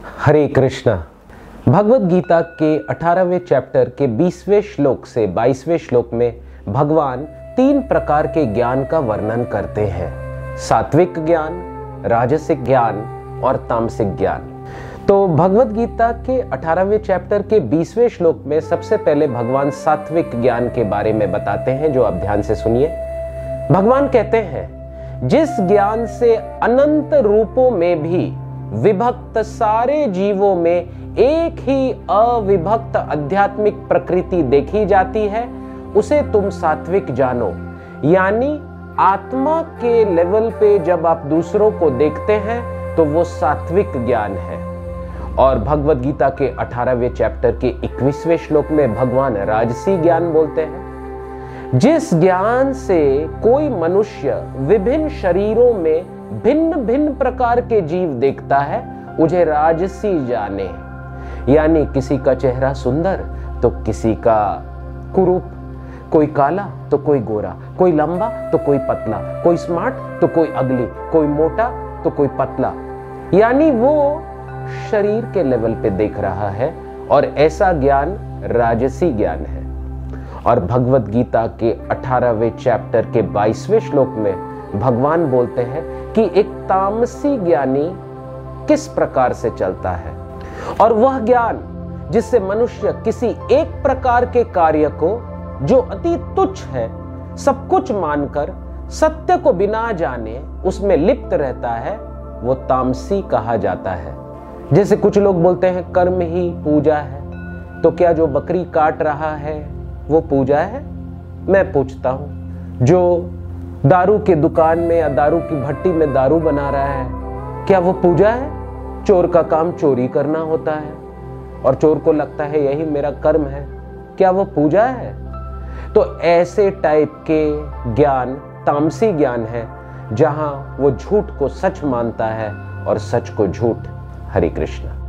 हरे कृष्णा। भगवत गीता के 18वें चैप्टर के 20वें श्लोक से 22वें श्लोक में भगवान 3 प्रकार के ज्ञान का वर्णन करते हैं। सात्विक ज्ञान, राजसिक ज्ञान और तामसिक ज्ञान। तो भगवत गीता के 18वें चैप्टर के 20वें श्लोक में सबसे पहले भगवान सात्विक ज्ञान के बारे में बताते हैं, जो आप ध्यान से सुनिए। भगवान कहते हैं, जिस ज्ञान से अनंत रूपों में भी विभक्त सारे जीवों में एक ही अविभक्त आध्यात्मिक प्रकृति देखी जाती है, उसे तुम सात्विक जानो। यानी आत्मा के लेवल पे जब आप दूसरों को देखते हैं तो वो सात्विक ज्ञान है। और भगवत गीता के 18वें चैप्टर के 21वें श्लोक में भगवान राजसी ज्ञान बोलते हैं। जिस ज्ञान से कोई मनुष्य विभिन्न शरीरों में भिन्न भिन्न प्रकार के जीव देखता है, उसे राजसी जाने। यानी किसी का चेहरा सुंदर तो किसी का कुरूप, कोई काला तो कोई गोरा, कोई लंबा तो कोई पतला, कोई स्मार्ट तो कोई अगली, कोई मोटा तो कोई पतला। यानी वो शरीर के लेवल पे देख रहा है, और ऐसा ज्ञान राजसी ज्ञान है। और भगवत गीता के 18वें चैप्टर के 22वें श्लोक में भगवान बोलते हैं कि एक तामसी ज्ञानी किस प्रकार से चलता है। और वह ज्ञान जिससे मनुष्य किसी एक प्रकार के कार्य को, जो अति तुच्छ है, सब कुछ मानकर सत्य को बिना जाने उसमें लिप्त रहता है, वो तामसी कहा जाता है। जैसे कुछ लोग बोलते हैं कर्म ही पूजा है, तो क्या जो बकरी काट रहा है वो पूजा है? मैं पूछता हूं, जो दारू के दुकान में या दारू की भट्टी में दारू बना रहा है, क्या वो पूजा है? चोर का काम चोरी करना होता है और चोर को लगता है यही मेरा कर्म है, क्या वो पूजा है? तो ऐसे टाइप के ज्ञान तामसी ज्ञान है, जहां वो झूठ को सच मानता है और सच को झूठ। हरे कृष्णा।